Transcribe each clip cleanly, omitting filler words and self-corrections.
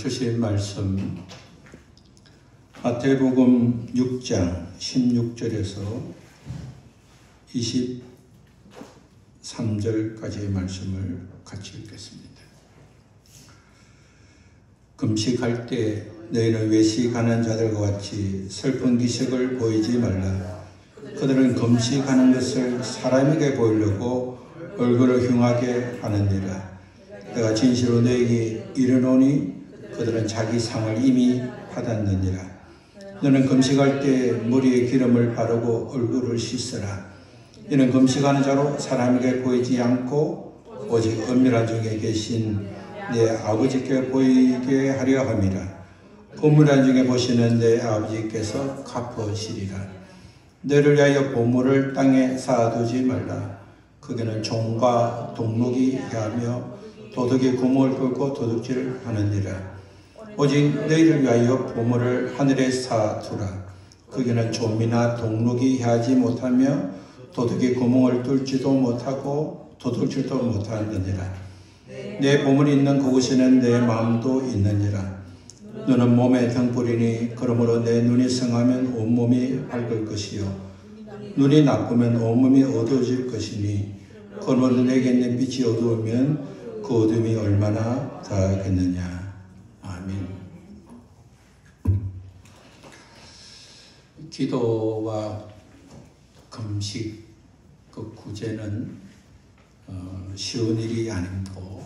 주신 말씀 마태복음 6장 16절에서 23절까지의 말씀을 같이 읽겠습니다. 금식할 때 너희는 외식하는 자들과 같이 슬픈 기색을 보이지 말라. 그들은 금식하는 것을 사람에게 보이려고 얼굴을 흉하게 하느니라. 내가 진실로 너희에게 이르노니 그들은 자기 상을 이미 받았느니라. 너는 금식할 때 머리에 기름을 바르고 얼굴을 씻으라. 이는 금식하는 자로 사람에게 보이지 않고 오직 은밀한 중에 계신 내 아버지께 보이게 하려 함이라. 은밀한 중에 보시는 내 아버지께서 갚으시리라. 너를 위하여 보물을 땅에 쌓아두지 말라. 거기는 종과 동록이 해하며 도둑이 구멍을 뚫고 도둑질을 하느니라. 오직 너희를 위하여 보물을 하늘에 쌓아두라. 거기는 좀이나 동록이 해하지 못하며 도둑이 구멍을 뚫지도 못하고 도둑질도 못하느니라. 내 보물이 있는 그곳에는 내 마음도 있느니라. 너는 몸에 등불이니 그러므로 내 눈이 성하면 온몸이 밝을 것이요 눈이 나쁘면 온몸이 어두워질 것이니 그러므로 내게 있는 빛이 어두우면 그 어둠이 얼마나 더하겠느냐. 아멘. 기도와 금식 그 구제는 쉬운 일이 아니고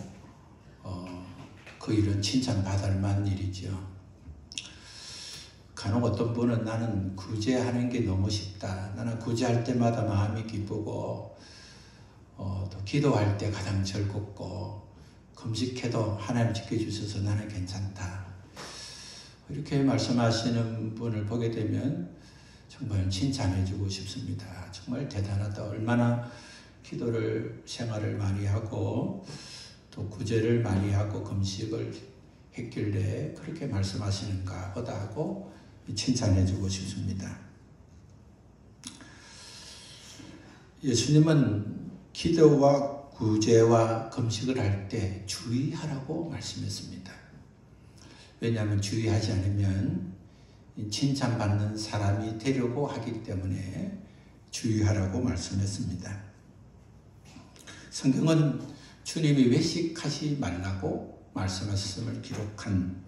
그 일은 칭찬받을 만한 일이죠. 간혹 어떤 분은 나는 구제하는 게 너무 쉽다. 나는 구제할 때마다 마음이 기쁘고 또 기도할 때 가장 즐겁고 금식해도 하나님 지켜주셔서 나는 괜찮다. 이렇게 말씀하시는 분을 보게 되면 정말 칭찬해주고 싶습니다. 정말 대단하다. 얼마나 기도를 생활을 많이 하고 또 구제를 많이 하고 금식을 했길래 그렇게 말씀하시는가 보다 하고 칭찬해주고 싶습니다. 예수님은 기도와 구제와 금식을 할 때 주의하라고 말씀했습니다. 왜냐하면 주의하지 않으면 칭찬받는 사람이 되려고 하기 때문에 주의하라고 말씀했습니다. 성경은 주님이 외식하지 말라고 말씀하셨음을 기록한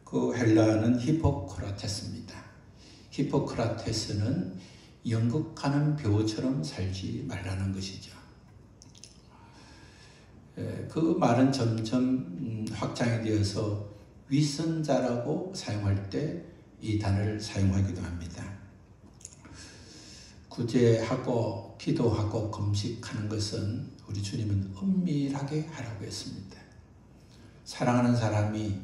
그 헬라어는 히포크라테스입니다. 히포크라테스는 연극하는 배우처럼 살지 말라는 것이죠. 그 말은 점점 확장이 되어서 위선자라고 사용할 때 이 단어를 사용하기도 합니다. 구제하고 기도하고 금식하는 것은 우리 주님은 은밀하게 하라고 했습니다. 사랑하는 사람이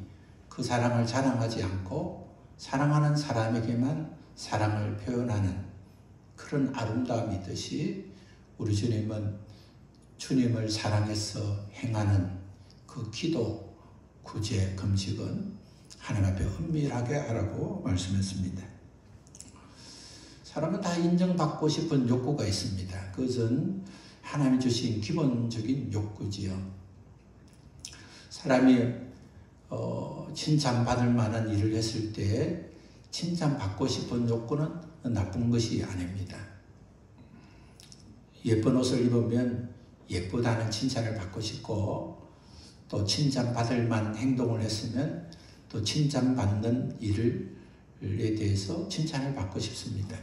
그 사랑을 자랑하지 않고 사랑하는 사람에게만 사랑을 표현하는 그런 아름다움이 있듯이 우리 주님은 주님을 사랑해서 행하는 그 기도, 구제, 금식은 하나님 앞에 은밀하게 하라고 말씀했습니다. 사람은 다 인정받고 싶은 욕구가 있습니다. 그것은 하나님이 주신 기본적인 욕구지요. 사람이 칭찬받을 만한 일을 했을 때 칭찬받고 싶은 욕구는 나쁜 것이 아닙니다. 예쁜 옷을 입으면 예쁘다는 칭찬을 받고 싶고 또 칭찬받을 만한 행동을 했으면 또 칭찬받는 일에 대해서 칭찬을 받고 싶습니다.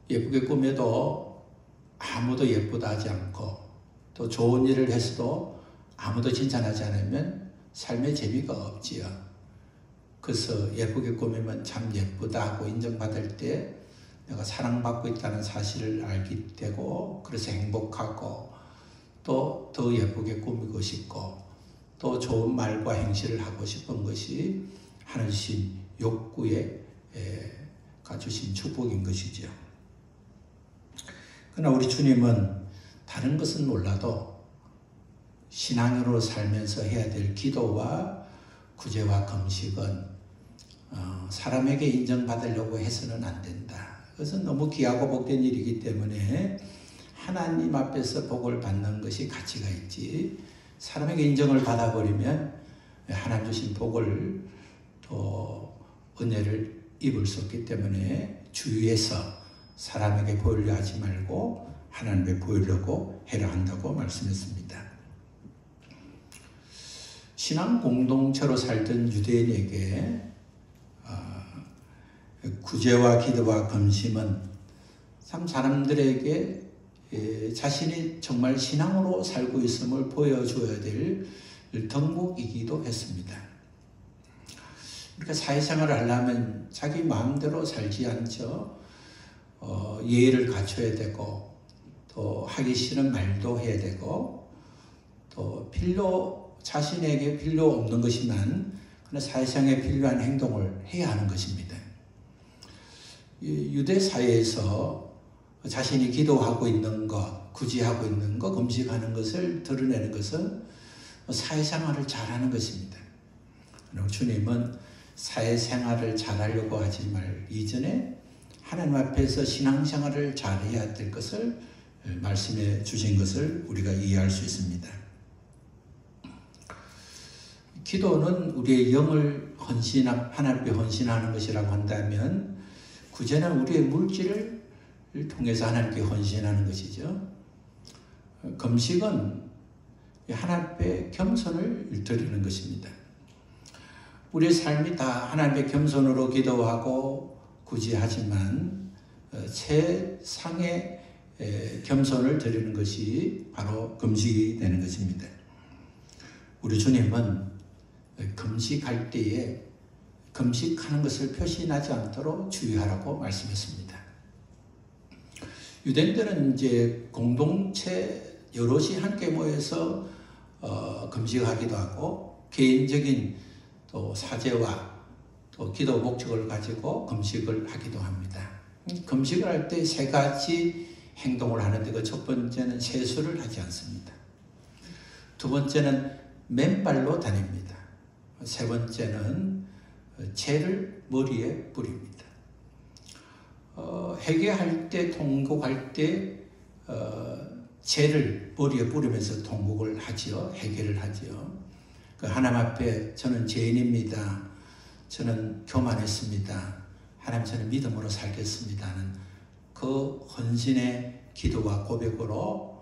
예쁘게 꾸며도 아무도 예쁘다 하지 않고 또 좋은 일을 했어도 아무도 칭찬하지 않으면 삶의 재미가 없지요. 그래서 예쁘게 꾸미면 참 예쁘다 하고 인정받을 때 내가 사랑받고 있다는 사실을 알게 되고 그래서 행복하고 또 더 예쁘게 꾸미고 싶고 또 좋은 말과 행실을 하고 싶은 것이 하나님 욕구에 주신 축복인 것이죠. 그러나 우리 주님은 다른 것은 몰라도 신앙으로 살면서 해야 될 기도와 구제와 금식은 사람에게 인정받으려고 해서는 안 된다. 그것은 너무 귀하고 복된 일이기 때문에 하나님 앞에서 복을 받는 것이 가치가 있지 사람에게 인정을 받아버리면 하나님 주신 복을 또 은혜를 입을 수 없기 때문에 주위에서 사람에게 보이려 하지 말고 하나님께 보이려고 해라 한다고 말씀했습니다. 신앙 공동체로 살던 유대인에게 구제와 기도와 검심은 참 사람들에게 자신이 정말 신앙으로 살고 있음을 보여줘야 될 덕목이기도 했습니다. 그러니까 사회생활을 하려면 자기 마음대로 살지 않죠. 예의를 갖춰야 되고 또 하기 싫은 말도 해야 되고 또 자신에게 필요 없는 것이만 그러나 사회생활에 필요한 행동을 해야 하는 것입니다. 유대 사회에서 자신이 기도하고 있는 것, 구제하고 있는 것, 금식하는 것을 드러내는 것은 사회생활을 잘하는 것입니다. 그리고 주님은 사회생활을 잘하려고 하지 말 이전에 하나님 앞에서 신앙생활을 잘해야 될 것을 말씀해 주신 것을 우리가 이해할 수 있습니다. 기도는 우리의 영을 하나님께 헌신하는 것이라고 한다면 구제는 우리의 물질을 통해서 하나님께 헌신하는 것이죠. 금식은 하나님 앞에 겸손을 드리는 것입니다. 우리의 삶이 다 하나님 앞에 겸손으로 기도하고 구제하지만 최상의 겸손을 드리는 것이 바로 금식이 되는 것입니다. 우리 주님은 금식할 때에 금식하는 것을 표시나지 않도록 주의하라고 말씀했습니다. 유대인들은 이제 공동체 여럿이 함께 모여서 금식하기도 하고 개인적인 또 사제와 또 기도 목적을 가지고 금식을 하기도 합니다. 금식을 할 때 세 가지 행동을 하는데 그 첫 번째는 세수를 하지 않습니다. 두 번째는 맨발로 다닙니다. 세 번째는 재를 머리에 뿌립니다. 회개할 때, 통곡할 때 재를 머리에 뿌리면서 통곡을 하지요. 회개를 하지요. 하나님 앞에 저는 죄인입니다. 저는 교만했습니다. 하나님 저는 믿음으로 살겠습니다는 그 헌신의 기도와 고백으로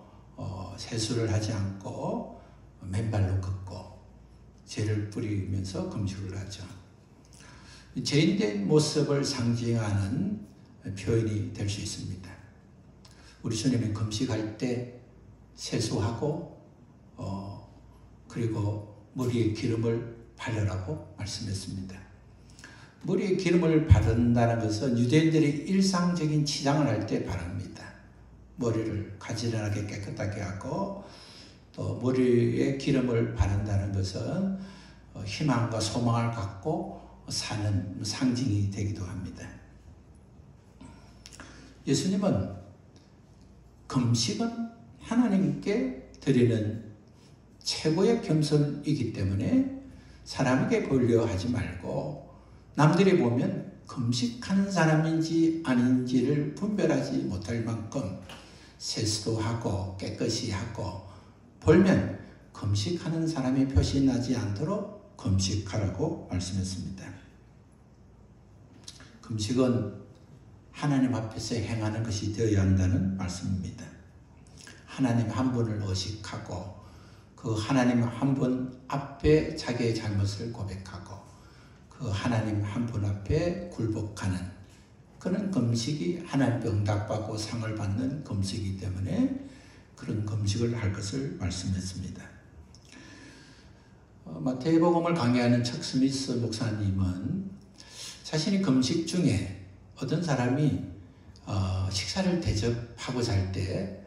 세수를 하지 않고 맨발로 걷고 죄를 뿌리면서 금식을 하죠. 죄인된 모습을 상징하는 표현이 될 수 있습니다. 우리 주님은 금식할 때 세수하고 그리고 머리에 기름을 바르라고 말씀했습니다. 머리에 기름을 바른다는 것은 유대인들이 일상적인 치장을 할 때 바릅니다. 머리를 가지런하게 깨끗하게 하고 또 머리에 기름을 바른다는 것은 희망과 소망을 갖고 사는 상징이 되기도 합니다. 예수님은 금식은 하나님께 드리는 최고의 겸손이기 때문에 사람에게 보이려 하지 말고 남들이 보면 금식하는 사람인지 아닌지를 분별하지 못할 만큼 세수도 하고 깨끗이 하고 볼면 금식하는 사람이 표시나지 않도록 금식하라고 말씀했습니다. 금식은 하나님 앞에서 행하는 것이 되어야 한다는 말씀입니다. 하나님 한 분을 의식하고 그 하나님 한 분 앞에 자기의 잘못을 고백하고 그 하나님 한 분 앞에 굴복하는 그런 금식이 하나님께 응답받고 상을 받는 금식이기 때문에 그런 금식을 할 것을 말씀했습니다. 마태복음을 강의하는 척 스미스 목사님은 자신이 금식 중에 어떤 사람이 식사를 대접하고 잘 때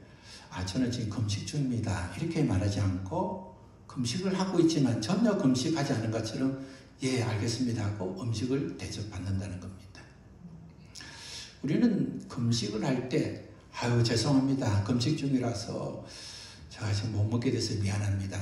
저는 지금 금식 중입니다 이렇게 말하지 않고 금식을 하고 있지만 전혀 금식하지 않은 것처럼 예 알겠습니다 하고 음식을 대접받는다는 겁니다. 우리는 금식을 할 때 아유 죄송합니다 금식 중이라서 제가 지금 못 먹게 돼서 미안합니다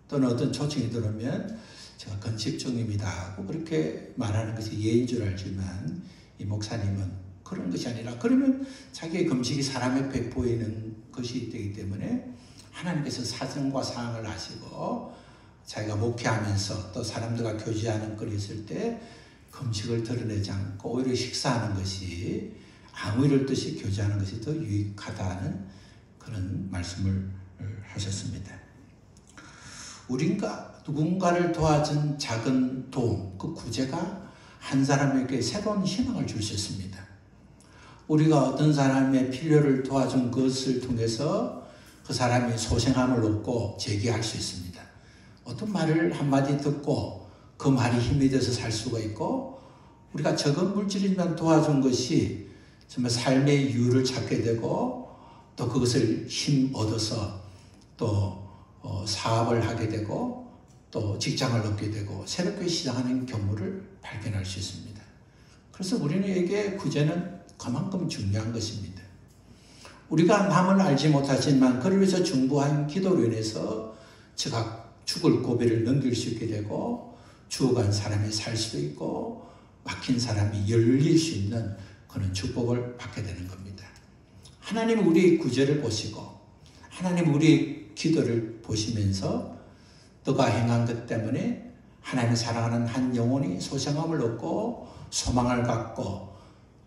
또는 어떤 초청이 들어오면 제가 금식 중입니다 하고 그렇게 말하는 것이 예인 줄 알지만 이 목사님은 그런 것이 아니라 그러면 자기의 금식이 사람 앞에 보이는 것이 되기 때문에 하나님께서 사정과 상황을 아시고 자기가 목회하면서 또 사람들과 교제하는 꼴이 있을 때 금식을 드러내지 않고 오히려 식사하는 것이 아무 일 없듯이 교제하는 것이 더 유익하다는 그런 말씀을 하셨습니다. 우리가 누군가를 도와준 작은 도움, 그 구제가 한 사람에게 새로운 희망을 줄 수 있습니다. 우리가 어떤 사람의 필요를 도와준 것을 통해서 그 사람이 소생함을 얻고 재기할 수 있습니다. 어떤 말을 한마디 듣고 그 말이 힘이 돼서 살 수가 있고, 우리가 적은 물질이지만 도와준 것이 정말 삶의 이유를 찾게 되고, 또 그것을 힘 얻어서 또 사업을 하게 되고, 또 직장을 얻게 되고, 새롭게 시작하는 경우를 발견할 수 있습니다. 그래서 우리에게 구제는 그만큼 중요한 것입니다. 우리가 남을 알지 못하지만 그를 위해서 중보한 기도로 인해서 죽을 고비를 넘길 수 있게 되고, 죽어간 사람이 살 수도 있고 막힌 사람이 열릴 수 있는 그런 축복을 받게 되는 겁니다. 하나님은 우리의 구제를 보시고 하나님은 우리의 기도를 보시면서 너가 행한 것 때문에 하나님을 사랑하는 한 영혼이 소생함을 얻고 소망을 갖고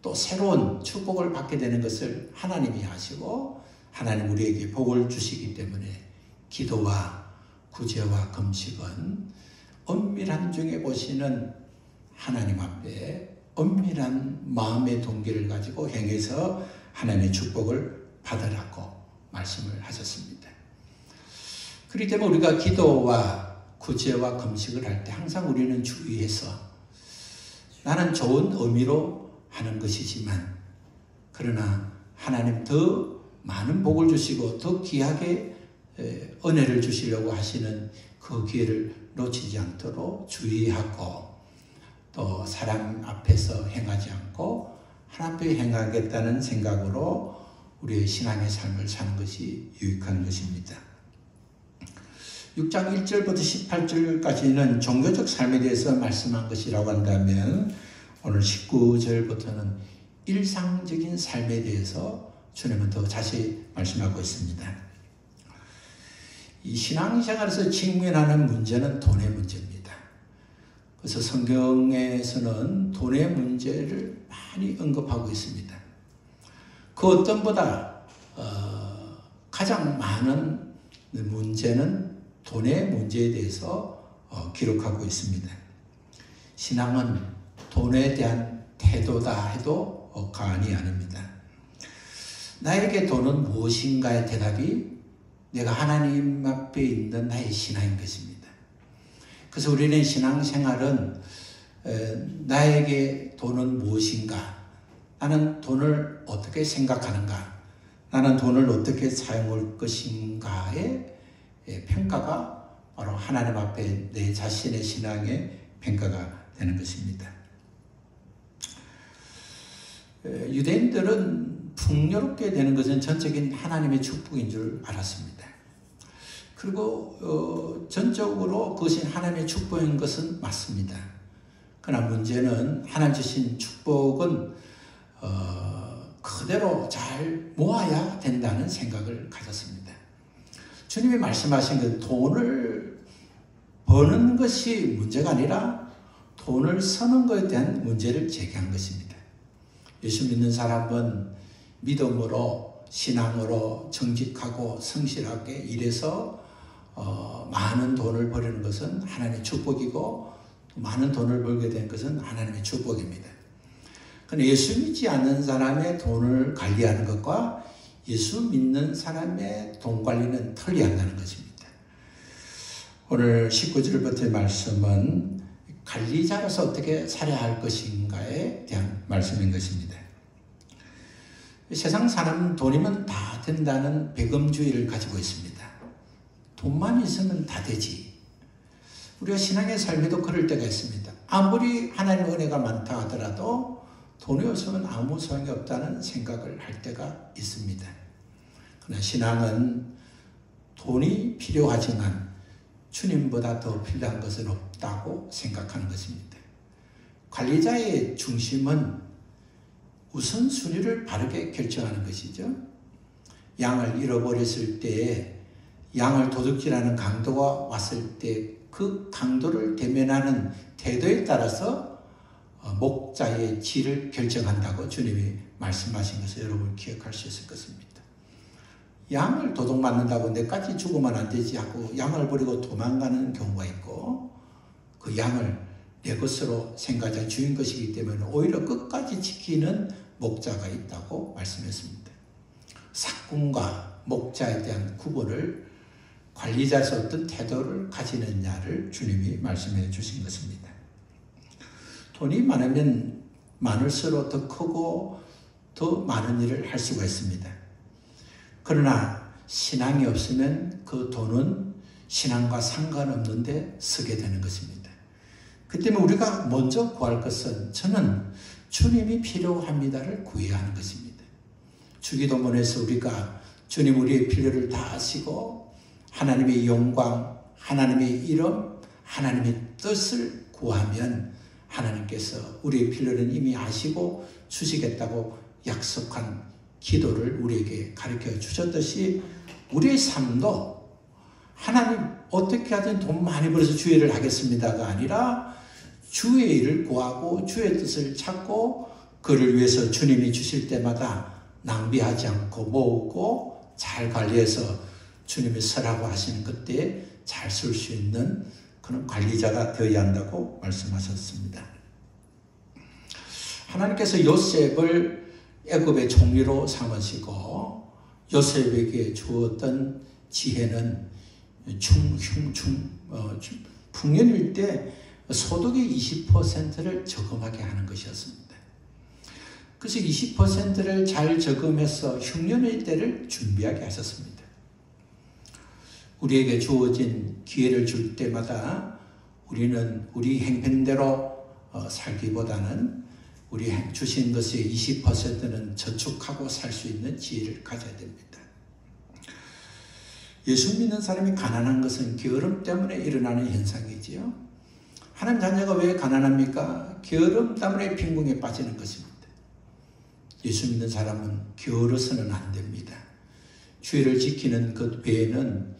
또 새로운 축복을 받게 되는 것을 하나님이 하시고, 하나님 우리에게 복을 주시기 때문에 기도와 구제와 금식은 엄밀한 중에 보시는 하나님 앞에 엄밀한 마음의 동기를 가지고 행해서 하나님의 축복을 받으라고 말씀을 하셨습니다. 그렇기 때문에 우리가 기도와 구제와 금식을 할 때 항상 우리는 주의해서, 나는 좋은 의미로 하는 것이지만 그러나 하나님 더 많은 복을 주시고 더 귀하게 은혜를 주시려고 하시는 그 기회를 놓치지 않도록 주의하고, 또 사람 앞에서 행하지 않고 하나님 앞에 행하겠다는 생각으로 우리의 신앙의 삶을 사는 것이 유익한 것입니다. 6장 1절부터 18절까지는 종교적 삶에 대해서 말씀한 것이라고 한다면, 오늘 19절부터는 일상적인 삶에 대해서 주님은 더 자세히 말씀하고 있습니다. 이 신앙생활에서 직면하는 문제는 돈의 문제입니다. 그래서 성경에서는 돈의 문제를 많이 언급하고 있습니다. 그 어떤보다 가장 많은 문제는 돈의 문제에 대해서 기록하고 있습니다. 신앙은 돈에 대한 태도다 해도 과언이 아닙니다. 나에게 돈은 무엇인가의 대답이 내가 하나님 앞에 있는 나의 신앙인 것입니다. 그래서 우리는 신앙생활은 나에게 돈은 무엇인가, 나는 돈을 어떻게 생각하는가, 나는 돈을 어떻게 사용할 것인가의 평가가 바로 하나님 앞에 내 자신의 신앙의 평가가 되는 것입니다. 유대인들은 풍요롭게 되는 것은 전적인 하나님의 축복인 줄 알았습니다. 그리고 전적으로 그것이 하나님의 축복인 것은 맞습니다. 그러나 문제는 하나님 주신 축복은 그대로 잘 모아야 된다는 생각을 가졌습니다. 주님이 말씀하신 그 돈을 버는 것이 문제가 아니라 돈을 쓰는 것에 대한 문제를 제기한 것입니다. 예수 믿는 사람은 믿음으로 신앙으로 정직하고 성실하게 일해서 많은 돈을 버리는 것은 하나님의 축복이고, 많은 돈을 벌게 된 것은 하나님의 축복입니다. 그런데 예수 믿지 않는 사람의 돈을 관리하는 것과 예수 믿는 사람의 돈 관리는 틀리한다는 것입니다. 오늘 19절부터의 말씀은 관리자로서 어떻게 살아야 할 것인가에 대한 말씀인 것입니다. 세상 사람은 돈이면 다 된다는 배금주의를 가지고 있습니다. 돈만 있으면 다 되지. 우리가 신앙의 삶에도 그럴 때가 있습니다. 아무리 하나님의 은혜가 많다 하더라도 돈이 없으면 아무 소용이 없다는 생각을 할 때가 있습니다. 그러나 신앙은 돈이 필요하지만 주님보다 더 필요한 것은 없다고 생각하는 것입니다. 관리자의 중심은 우선순위를 바르게 결정하는 것이죠. 양을 잃어버렸을 때, 양을 도둑질하는 강도가 왔을 때 그 강도를 대면하는 태도에 따라서 목자의 질을 결정한다고 주님이 말씀하신 것을 여러분 기억할 수 있을 것입니다. 양을 도둑맞는다고 내까지 죽으면 안 되지 하고 양을 버리고 도망가는 경우가 있고, 그 양을 내 것으로 생각하자 주인 것이기 때문에 오히려 끝까지 지키는 목자가 있다고 말씀했습니다. 삭군과 목자에 대한 구분을 관리자에서 어떤 태도를 가지느냐를 주님이 말씀해 주신 것입니다. 돈이 많으면 많을수록 더 크고 더 많은 일을 할 수가 있습니다. 그러나 신앙이 없으면 그 돈은 신앙과 상관없는데 쓰게 되는 것입니다. 그 때문에 우리가 먼저 구할 것은 저는 주님이 필요합니다를 구해야 하는 것입니다. 주기도문에서 우리가 주님 우리의 필요를 다 아시고 하나님의 영광, 하나님의 이름, 하나님의 뜻을 구하면 하나님께서 우리의 필요는 이미 아시고 주시겠다고 약속한 기도를 우리에게 가르쳐 주셨듯이 우리의 삶도 하나님 어떻게 하든 돈 많이 벌어서 주의 일을 하겠습니다가 아니라 주의 일을 구하고 주의 뜻을 찾고 그를 위해서 주님이 주실 때마다 낭비하지 않고 모으고 잘 관리해서 주님이 쓰라고 하시는 그때에 잘 쓸 수 있는 그런 관리자가 되어야 한다고 말씀하셨습니다. 하나님께서 요셉을 애굽의 총리로 삼으시고 요셉에게 주었던 지혜는 풍년일 때 소득의 20%를 저금하게 하는 것이었습니다. 그래서 20%를 잘 저금해서 흉년의 때를 준비하게 하셨습니다. 우리에게 주어진 기회를 줄 때마다 우리는 우리 행편대로 살기보다는 우리 주신 것의 20%는 저축하고 살 수 있는 지혜를 가져야 됩니다. 예수 믿는 사람이 가난한 것은 게으름 때문에 일어나는 현상이지요. 하나님 자녀가 왜 가난합니까? 게으름 때문에 빈궁에 빠지는 것입니다. 예수 믿는 사람은 게으러서는 안 됩니다. 주의를 지키는 것 외에는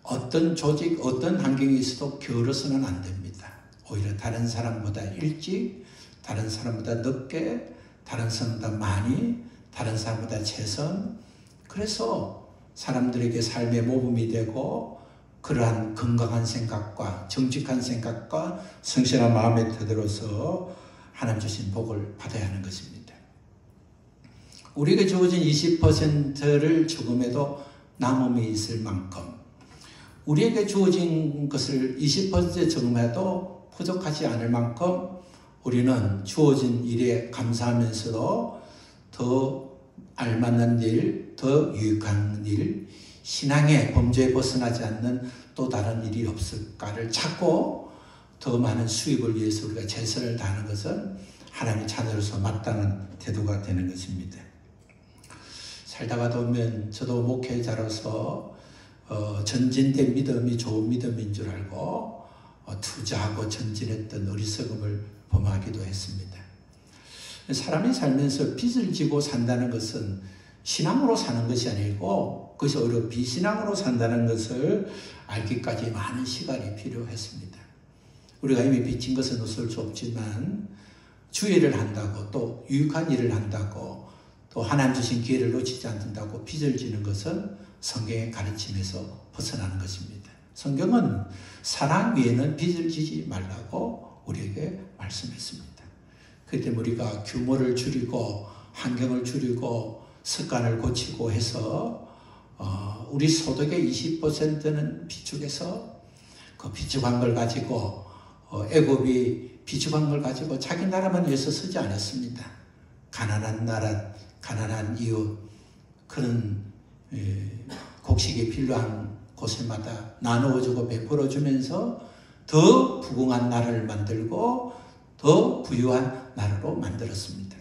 어떤 조직, 어떤 환경에 있어도 게으러서는 안 됩니다. 오히려 다른 사람보다 일찍, 다른 사람보다 늦게, 다른 사람보다 많이, 다른 사람보다 최선, 그래서 사람들에게 삶의 모범이 되고 그러한 건강한 생각과 정직한 생각과 성실한 마음의 태도로서 하나님 주신 복을 받아야 하는 것입니다. 우리에게 주어진 20%를 조금에도 남음이 있을 만큼 우리에게 주어진 것을 20% 저금해도 부족하지 않을 만큼 우리는 주어진 일에 감사하면서도 더 알맞는 일, 더 유익한 일, 신앙의 범죄에 벗어나지 않는 또 다른 일이 없을까를 찾고 더 많은 수입을 위해서 우리가 최선을 다하는 것은 하나님의 자녀로서 마땅한 태도가 되는 것입니다. 살다가 보면 저도 목회자로서 전진된 믿음이 좋은 믿음인 줄 알고 투자하고 전진했던 어리석음을 범하기도 했습니다. 사람이 살면서 빚을 지고 산다는 것은 신앙으로 사는 것이 아니고 그것이 오히려 비신앙으로 산다는 것을 알기까지 많은 시간이 필요했습니다. 우리가 이미 빚진 것은 어쩔 수 없지만 주의를 한다고 또 유익한 일을 한다고 또 하나님 주신 기회를 놓치지 않는다고 빚을 지는 것은 성경의 가르침에서 벗어나는 것입니다. 성경은 사랑 위에는 빚을 지지 말라고 우리에게 말씀했습니다. 그때 우리가 규모를 줄이고 환경을 줄이고 습관을 고치고 해서 우리 소득의 20%는 비축해서 그 비축한 걸 가지고 애굽이 비축한 걸 가지고 자기 나라만 위해서 쓰지 않았습니다. 가난한 나라, 가난한 이웃 그런 곡식이 필요한 곳마다 나누어주고 베풀어주면서 더 부강한 나라를 만들고 더 부유한 나라로 만들었습니다.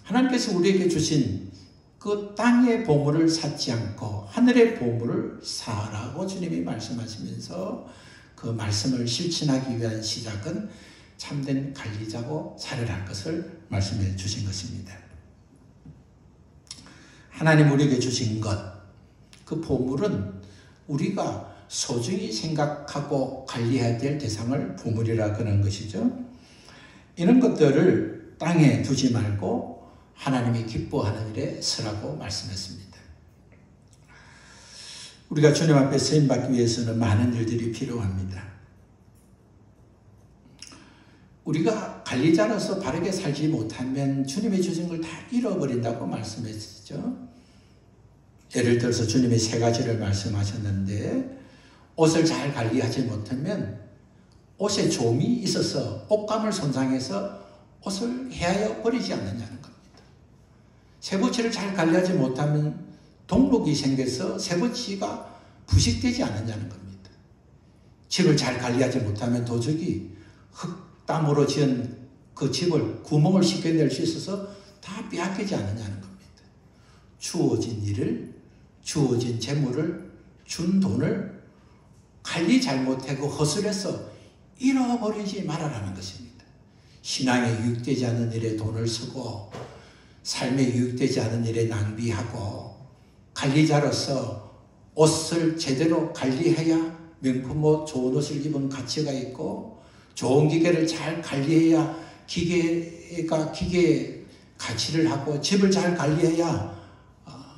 하나님께서 우리에게 주신 그 땅의 보물을 쌓지 않고 하늘의 보물을 쌓으라고 주님이 말씀하시면서 그 말씀을 실천하기 위한 시작은 참된 관리자고 살아갈 것을 말씀해 주신 것입니다. 하나님 우리에게 주신 것, 그 보물은 우리가 소중히 생각하고 관리해야 될 대상을 보물이라 그러는 것이죠. 이런 것들을 땅에 두지 말고 하나님이 기뻐하는 일에 쓰라고 말씀했습니다. 우리가 주님 앞에 쓰임받기 위해서는 많은 일들이 필요합니다. 우리가 관리자로서 바르게 살지 못하면 주님이 주신 걸 다 잃어버린다고 말씀했죠. 예를 들어서 주님이 3가지를 말씀하셨는데, 옷을 잘 관리하지 못하면 옷에 좀이 있어서 옷감을 손상해서 옷을 헤아려 버리지 않느냐는 겁니다. 쇠붙이를 잘 관리하지 못하면 동록이 생겨서 쇠붙이가 부식되지 않느냐는 겁니다. 집을 잘 관리하지 못하면 도적이 흙땀으로 지은 그 집을 구멍을 쉽게 낼 수 있어서 다 빼앗기지 않느냐는 겁니다. 주어진 일을, 주어진 재물을, 준 돈을 관리 잘못하고 허술해서 잃어버리지 말아라는 것입니다. 신앙에 유익되지 않는 일에 돈을 쓰고 삶에 유익되지 않은 일에 낭비하고, 관리자로서 옷을 제대로 관리해야 명품옷, 좋은 옷을 입은 가치가 있고, 좋은 기계를 잘 관리해야 기계의 가치를 하고, 집을 잘 관리해야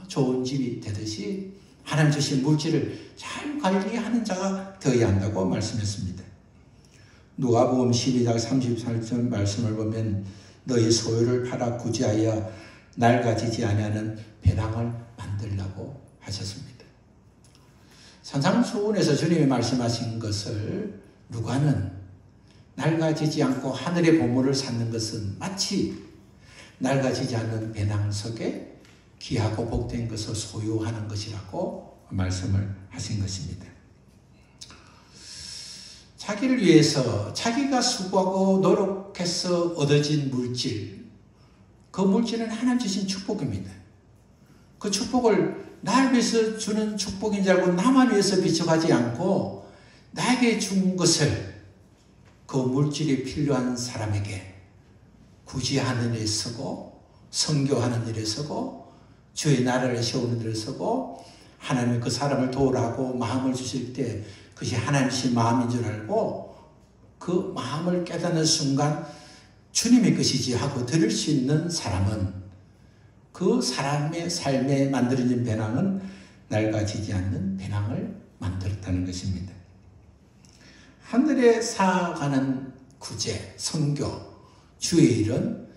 좋은 집이 되듯이 하나님 주신 물질을 잘 관리하는 자가 되어야 한다고 말씀했습니다. 누가복음 12장 33절 말씀을 보면 너희 소유를 팔아 구제하여 낡아지지 아니하는 배낭을 만들라고 하셨습니다. 산상수훈에서 주님이 말씀하신 것을 누가는 낡아지지 않고 하늘의 보물을 쌓는 것은 마치 낡아지지 않는 배낭 속에 귀하고 복된 것을 소유하는 것이라고 말씀을 하신 것입니다. 자기를 위해서 자기가 수고하고 노력해서 얻어진 물질, 그 물질은 하나님 주신 축복입니다. 그 축복을 날 위해서 주는 축복인 줄 알고 나만 위해서 비춰가지 않고 나에게 준 것을 그 물질이 필요한 사람에게 구제하는 일에 쓰고, 선교하는 일에 쓰고, 주의 나라를 세우는 일에 쓰고, 하나님이 그 사람을 도우라고 마음을 주실 때 그것이 하나님의 마음인 줄 알고 그 마음을 깨닫는 순간 주님의 것이지 하고 들을 수 있는 사람은, 그 사람의 삶에 만들어진 배낭은 낡아지지 않는 배낭을 만들었다는 것입니다. 하늘에 쌓아가는 구제, 선교, 주의 일은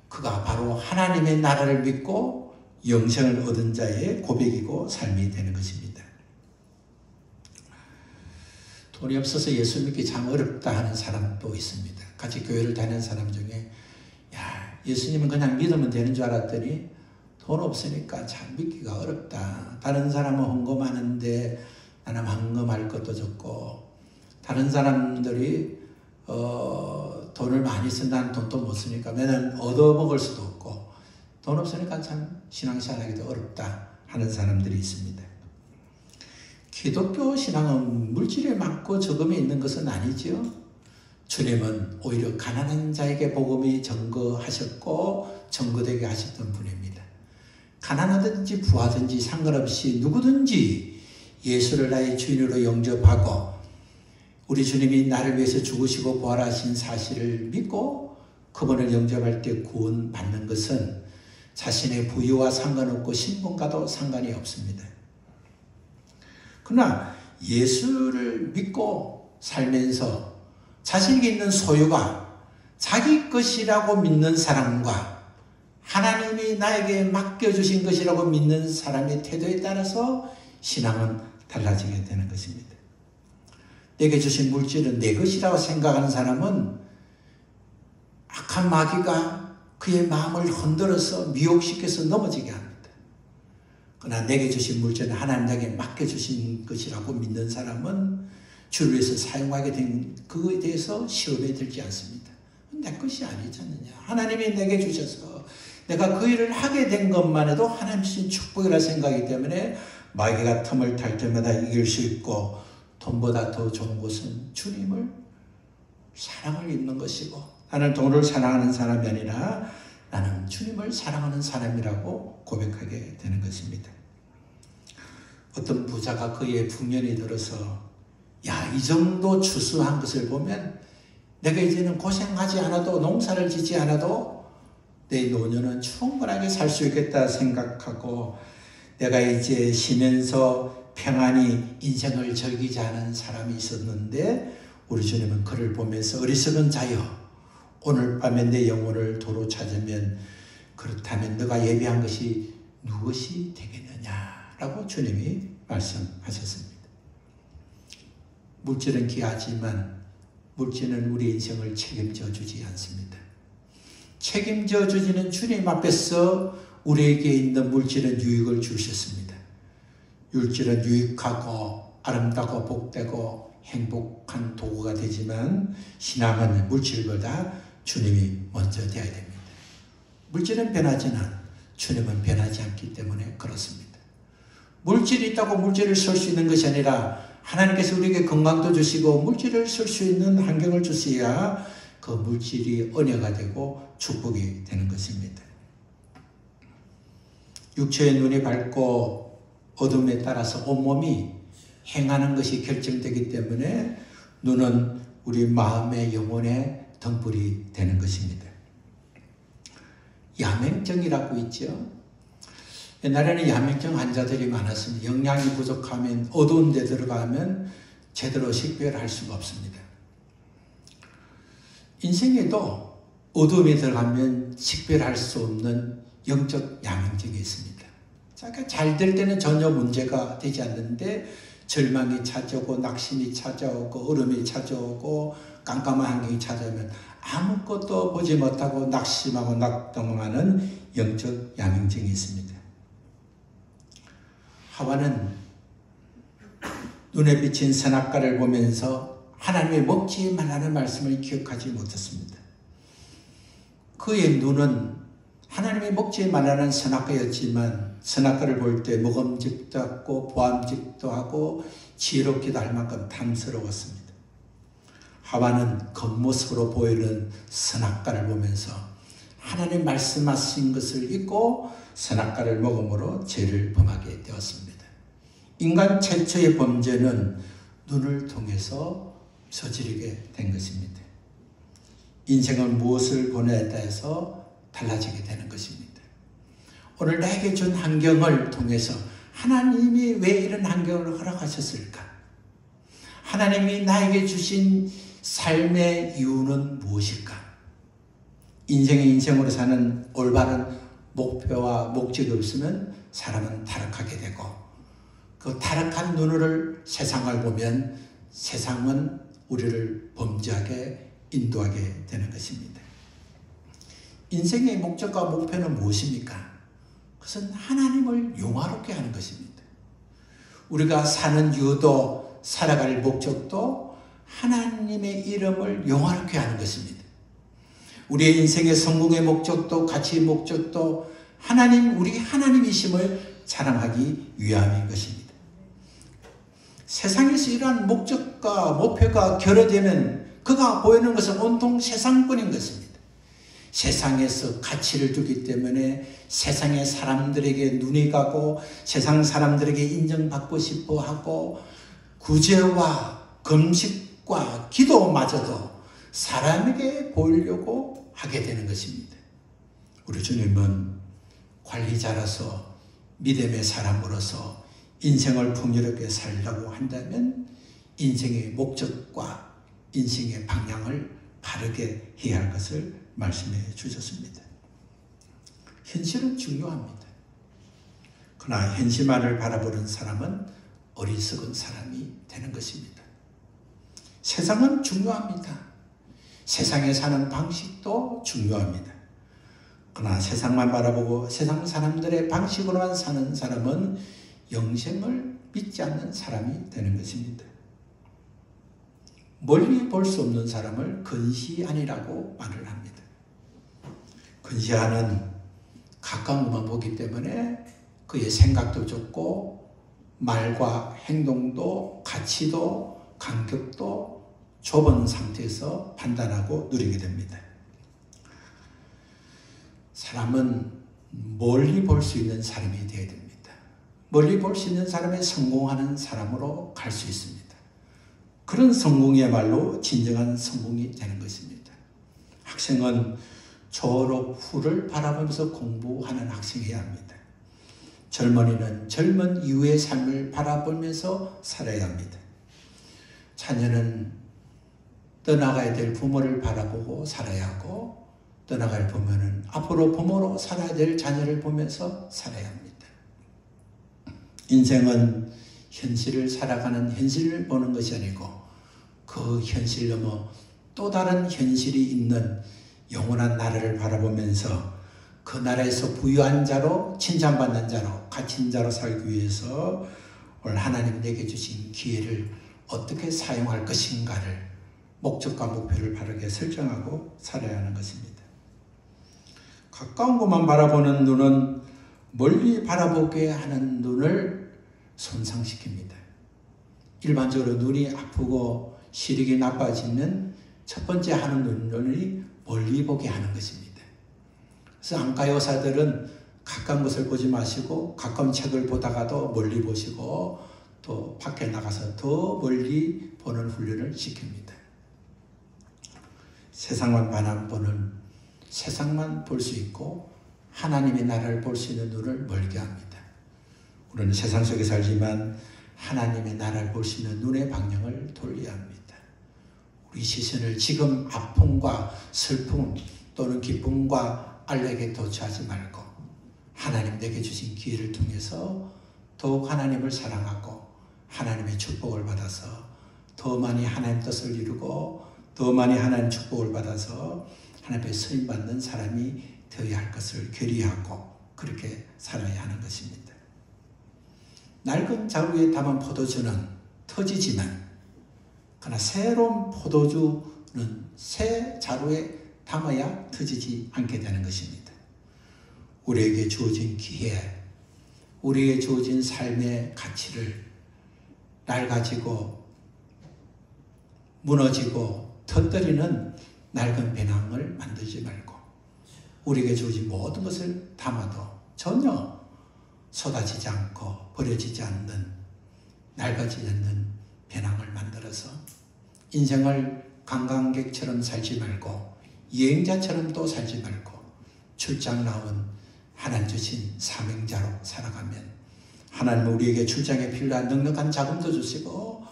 그가 바로 하나님의 나라를 믿고 영생을 얻은 자의 고백이고 삶이 되는 것입니다. 돈이 없어서 예수 믿기 참 어렵다 하는 사람도 있습니다. 같이 교회를 다니는 사람 중에 예수님은 그냥 믿으면 되는 줄 알았더니 돈 없으니까 참 믿기가 어렵다. 다른 사람은 헌금하는데 나는 헌금할 것도 적고, 다른 사람들이 돈을 많이 쓴다는 돈도 못 쓰니까 맨날 얻어먹을 수도 없고, 돈 없으니까 참 신앙생활하기도 어렵다 하는 사람들이 있습니다. 기독교 신앙은 물질에 많고 적음이 있는 것은 아니죠. 주님은 오히려 가난한 자에게 복음이 전거하셨고 전거되게 하셨던 분입니다. 가난하든지 부하든지 상관없이 누구든지 예수를 나의 주인으로 영접하고 우리 주님이 나를 위해서 죽으시고 부활하신 사실을 믿고 그분을 영접할 때 구원받는 것은 자신의 부유와 상관없고 신분과도 상관이 없습니다. 그러나 예수를 믿고 살면서 자신에게 있는 소유가 자기 것이라고 믿는 사람과 하나님이 나에게 맡겨주신 것이라고 믿는 사람의 태도에 따라서 신앙은 달라지게 되는 것입니다. 내게 주신 물질은 내 것이라고 생각하는 사람은 악한 마귀가 그의 마음을 흔들어서 미혹시켜서 넘어지게 합니다. 그러나 내게 주신 물질은 하나님 나에게 맡겨주신 것이라고 믿는 사람은 주를 위해서 사용하게 된 그거에 대해서 시험에 들지 않습니다. 내 것이 아니지 않느냐. 하나님이 내게 주셔서 내가 그 일을 하게 된 것만 해도 하나님 주신 축복이라 생각하기 때문에 마귀가 틈을 탈 때마다 이길 수 있고, 돈보다 더 좋은 것은 주님을 사랑을 입는 것이고, 나는 돈을 사랑하는 사람이 아니라 나는 주님을 사랑하는 사람이라고 고백하게 되는 것입니다. 어떤 부자가 그의 풍년이 들어서 야, 이 정도 추수한 것을 보면 내가 이제는 고생하지 않아도 농사를 짓지 않아도 내 노년은 충분하게 살 수 있겠다 생각하고 내가 이제 쉬면서 평안히 인생을 즐기자는 사람이 있었는데 우리 주님은 그를 보면서 어리석은 자여 오늘 밤에 내 영혼을 도로 찾으면 그렇다면 너가 예비한 것이 무엇이 되겠느냐라고 주님이 말씀하셨습니다. 물질은 귀하지만 물질은 우리 인생을 책임져 주지 않습니다. 책임져 주지는 주님 앞에서 우리에게 있는 물질은 유익을 주셨습니다. 물질은 유익하고 아름다고 복되고 행복한 도구가 되지만 신앙은 물질보다 주님이 먼저 되어야 됩니다. 물질은 변하지만 주님은 변하지 않기 때문에 그렇습니다. 물질이 있다고 물질을 쓸 수 있는 것이 아니라 하나님께서 우리에게 건강도 주시고 물질을 쓸 수 있는 환경을 주셔야 그 물질이 은혜가 되고 축복이 되는 것입니다. 육체의 눈이 밝고 어둠에 따라서 온몸이 행하는 것이 결정되기 때문에 눈은 우리 마음의 영혼의 등불이 되는 것입니다. 야맹증이라고 있죠. 옛날에는 야맹증 환자들이 많았습니다. 영양이 부족하면 어두운 데 들어가면 제대로 식별할 수가 없습니다. 인생에도 어둠에 들어가면 식별할 수 없는 영적 야맹증이 있습니다. 그러니까 잘 될 때는 전혀 문제가 되지 않는데 절망이 찾아오고 낙심이 찾아오고 얼음이 찾아오고 깜깜한 환경이 찾아오면 아무것도 보지 못하고 낙심하고 낙동하는 영적 야맹증이 있습니다. 하와는 눈에 비친 선악과를 보면서 하나님의 먹지 말라는 말씀을 기억하지 못했습니다. 그의 눈은 하나님이 먹지 말라는 선악과였지만 선악과를 볼 때 먹음직도 하고 보암직도 하고 지혜롭기도 할 만큼 탐스러웠습니다. 하와는 겉모습으로 보이는 선악과를 보면서 하나님 말씀하신 것을 잊고 선악과를 먹음으로 죄를 범하게 되었습니다. 인간 최초의 범죄는 눈을 통해서 저지르게 된 것입니다. 인생은 무엇을 보내야 해서 달라지게 되는 것입니다. 오늘 나에게 준 환경을 통해서 하나님이 왜 이런 환경을 허락하셨을까? 하나님이 나에게 주신 삶의 이유는 무엇일까? 인생의 인생으로 사는 올바른 목표와 목적이 없으면 사람은 타락하게 되고 그 타락한 눈을 세상을 보면 세상은 우리를 범죄하게 인도하게 되는 것입니다. 인생의 목적과 목표는 무엇입니까? 그것은 하나님을 영화롭게 하는 것입니다. 우리가 사는 이유도 살아갈 목적도 하나님의 이름을 영화롭게 하는 것입니다. 우리의 인생의 성공의 목적도 가치의 목적도 우리 하나님이심을 자랑하기 위함인 것입니다. 세상에서 이러한 목적과 목표가 결여되면 그가 보이는 것은 온통 세상뿐인 것입니다. 세상에서 가치를 두기 때문에 세상의 사람들에게 눈이 가고 세상 사람들에게 인정받고 싶어 하고 구제와 금식과 기도마저도 사람에게 보이려고 하게 되는 것입니다. 우리 주님은 관리자로서 믿음의 사람으로서 인생을 풍요롭게 살려고 한다면 인생의 목적과 인생의 방향을 바르게 해야 할 것을 말씀해 주셨습니다. 현실은 중요합니다. 그러나 현실만을 바라보는 사람은 어리석은 사람이 되는 것입니다. 세상은 중요합니다. 세상에 사는 방식도 중요합니다. 그러나 세상만 바라보고 세상 사람들의 방식으로만 사는 사람은 영생을 믿지 않는 사람이 되는 것입니다. 멀리 볼 수 없는 사람을 근시안이라고 말을 합니다. 근시안은 가까운 것만 보기 때문에 그의 생각도 좁고 말과 행동도 가치도 간격도 좁은 상태에서 판단하고 누리게 됩니다. 사람은 멀리 볼 수 있는 사람이 되어야 됩니다. 멀리 볼 수 있는 사람의 성공하는 사람으로 갈 수 있습니다. 그런 성공이야말로 진정한 성공이 되는 것입니다. 학생은 졸업 후를 바라보면서 공부하는 학생이어야 합니다. 젊은이는 젊은 이후의 삶을 바라보면서 살아야 합니다. 자녀는 떠나가야 될 부모를 바라보고 살아야 하고, 떠나갈 부모는 앞으로 부모로 살아야 될 자녀를 보면서 살아야 합니다. 인생은 현실을 살아가는 현실을 보는 것이 아니고 그 현실 넘어 또 다른 현실이 있는 영원한 나라를 바라보면서 그 나라에서 부유한 자로, 칭찬받는 자로, 갇힌 자로 살기 위해서 오늘 하나님 내게 주신 기회를 어떻게 사용할 것인가를, 목적과 목표를 바르게 설정하고 살아야 하는 것입니다. 가까운 곳만 바라보는 눈은 멀리 바라보게 하는 눈을 손상시킵니다. 일반적으로 눈이 아프고 시력이 나빠지면 첫 번째 하는 눈이 멀리 보게 하는 것입니다. 그래서 안과 의사들은 가까운 것을 보지 마시고 가까운 책을 보다가도 멀리 보시고 또 밖에 나가서 더 멀리 보는 훈련을 시킵니다. 세상만 바라보는, 세상만 볼 수 있고 하나님의 나라를 볼 수 있는 눈을 멀게 합니다. 우리는 세상 속에 살지만 하나님의 나라를 볼 수 있는 눈의 방향을 돌려야 합니다. 우리 시선을 지금 아픔과 슬픔 또는 기쁨과 안락에 도취하지 말고 하나님 내게 주신 기회를 통해서 더욱 하나님을 사랑하고 하나님의 축복을 받아서 더 많이 하나님 뜻을 이루고 더 많이 하나님 축복을 받아서 하나님 앞에 쓰임받는 사람이 되어야 할 것을 결의하고 그렇게 살아야 하는 것입니다. 낡은 자루에 담은 포도주는 터지지만 그러나 새로운 포도주는 새 자루에 담아야 터지지 않게 되는 것입니다. 우리에게 주어진 기회, 우리에게 주어진 삶의 가치를 낡아지고 무너지고 터뜨리는 낡은 배낭을 만들지 말고 우리에게 주어진 모든 것을 담아도 전혀 쏟아지지 않고 버려지지 않는, 낡아지지 않는 배낭을 만들어서 인생을 관광객처럼 살지 말고 여행자처럼 또 살지 말고 출장 나온 하나님 주신 사명자로 살아가면 하나님은 우리에게 출장에 필요한 넉넉한 자금도 주시고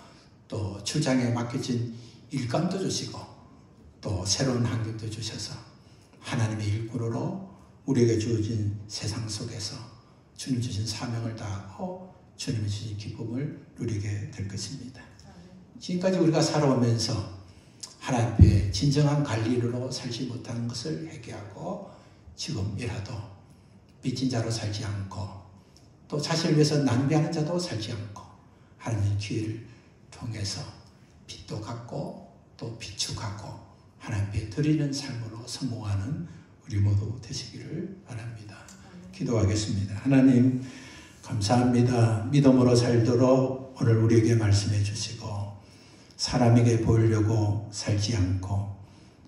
또 출장에 맡겨진 일감도 주시고 또 새로운 환경도 주셔서 하나님의 일꾼으로 우리에게 주어진 세상 속에서 주님 주신 사명을 다하고 주님이 주신 기쁨을 누리게 될 것입니다. 지금까지 우리가 살아오면서 하나님 앞에 진정한 관리인으로 살지 못하는 것을 회개하고 지금이라도 빚진 자로 살지 않고 또 자신을 위해서 낭비하는 자도 살지 않고 하나님의 기회를 통해서 빚도 갚고 또 비축하고 하나님 앞에 드리는 삶으로 성공하는 우리 모두 되시기를 바랍니다. 기도하겠습니다. 하나님 감사합니다. 믿음으로 살도록 오늘 우리에게 말씀해 주시고 사람에게 보이려고 살지 않고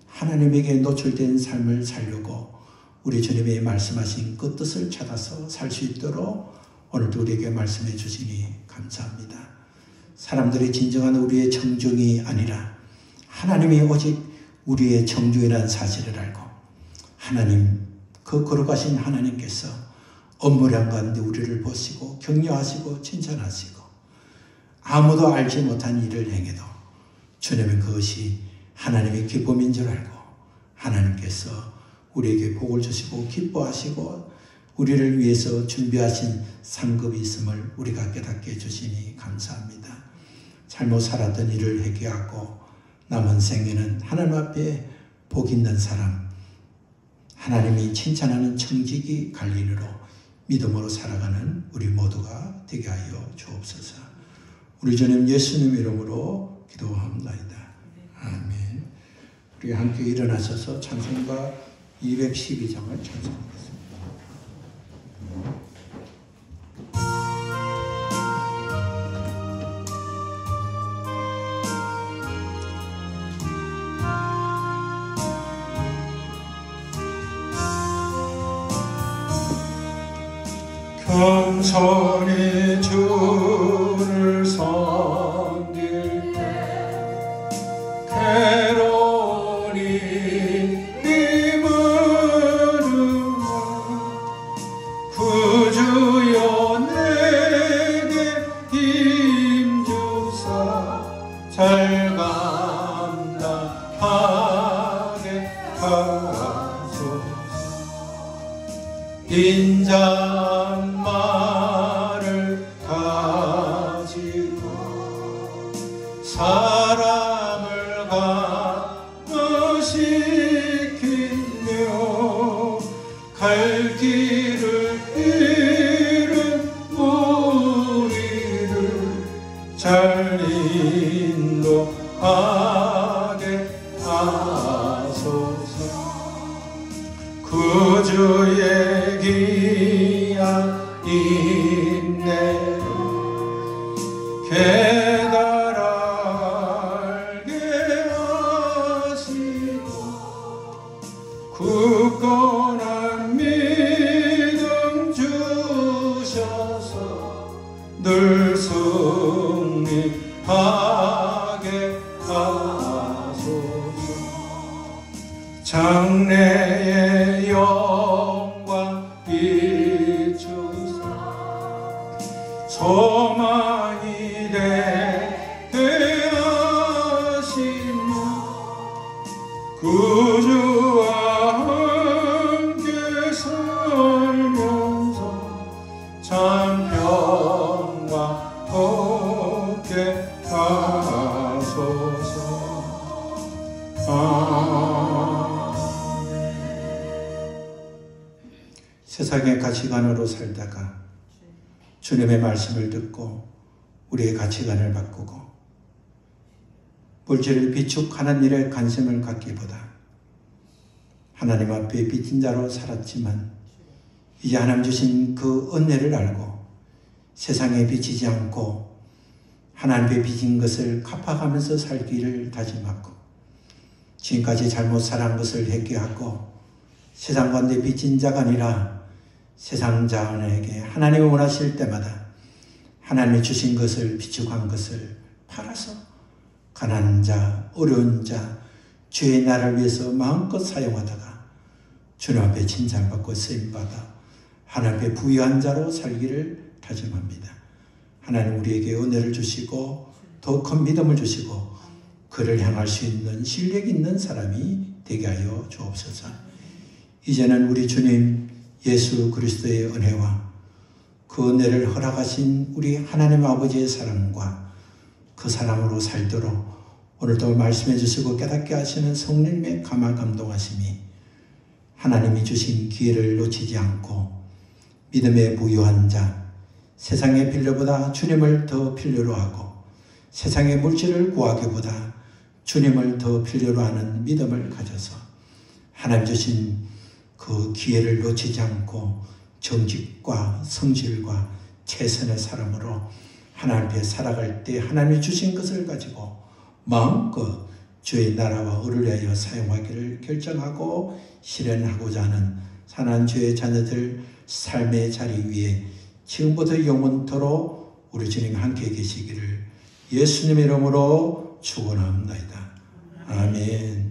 하나님에게 노출된 삶을 살려고 우리 주님의 말씀하신 그 뜻을 찾아서 살 수 있도록 오늘도 우리에게 말씀해 주시니 감사합니다. 사람들이 진정한 우리의 청중이 아니라 하나님이 오직 우리의 청중이라는 사실을 알고 하나님, 그 거룩하신 하나님께서 업무량 가운데 우리를 보시고 격려하시고 칭찬하시고 아무도 알지 못한 일을 행해도 주님은 그것이 하나님의 기쁨인 줄 알고 하나님께서 우리에게 복을 주시고 기뻐하시고 우리를 위해서 준비하신 상급이 있음을 우리가 깨닫게 해주시니 감사합니다. 잘못 살았던 일을 회개하고 남은 생에는 하나님 앞에 복 있는 사람, 하나님이 칭찬하는 청지기 관리인으로 믿음으로 살아가는 우리 모두가 되게 하여 주옵소서. 우리 주님 예수님 이름으로 기도합니다. 아멘. 우리 함께 일어나셔서 찬송가 212장을 찬송하겠습니다. 겸손히 주를 섬길 때 괴로우니 님으로 구주여 내게 힘주사 잘 감당하게 하소서. 인자말을 가지고 사람을 감화시키며 갈 길을 잃은 우리를 잘 인도하게 하소서. 구주의 귀한 인내를 깨달아 알게 하시고 굳건한 믿음 주셔서 늘 승리하게 하소서. 장래의 영광 비추사 소망이 되게 하시며 구주와 함께 살면서 참 평화 얻게 하소서. 세상의 가치관으로 살다가 주님의 말씀을 듣고 우리의 가치관을 바꾸고 물질을 비축하는 일에 관심을 갖기보다 하나님 앞에 빚진 자로 살았지만 이제 하나님 주신 그 은혜를 알고 세상에 비치지 않고 하나님께 빚진 것을 갚아가면서 살기를 다짐하고 지금까지 잘못 살한 것을 회개하고 세상 가운데 빚진 자가 아니라 세상 자원에게 하나님이 원하실 때마다 하나님이 주신 것을 비축한 것을 팔아서 가난한 자, 어려운 자, 주의 나라를 위해서 마음껏 사용하다가 주님 앞에 칭찬받고 쓰임받아 하나님 앞에 부유한 자로 살기를 다짐합니다. 하나님 우리에게 은혜를 주시고 더 큰 믿음을 주시고 그를 향할 수 있는 실력 있는 사람이 되게 하여 주옵소서. 이제는 우리 주님 예수 그리스도의 은혜와 그 은혜를 허락하신 우리 하나님 아버지의 사랑과 그 사랑으로 살도록 오늘도 말씀해 주시고 깨닫게 하시는 성령님의 감화 감동하심이 하나님이 주신 기회를 놓치지 않고 믿음의 부유한 자, 세상의 필요보다 주님을 더 필요로 하고 세상의 물질을 구하기보다 주님을 더 필요로 하는 믿음을 가져서 하나님 주신 그 기회를 놓치지 않고 정직과 성실과 최선의 사람으로 하나님 앞에 살아갈 때 하나님이 주신 것을 가지고 마음껏 주의 나라와 의를 위하여 사용하기를 결정하고 실현하고자 하는 사랑하는 주의 자녀들 삶의 자리 위에 지금부터 영원토록 우리 주님 함께 계시기를 예수님의 이름으로 축원합니다. 아멘.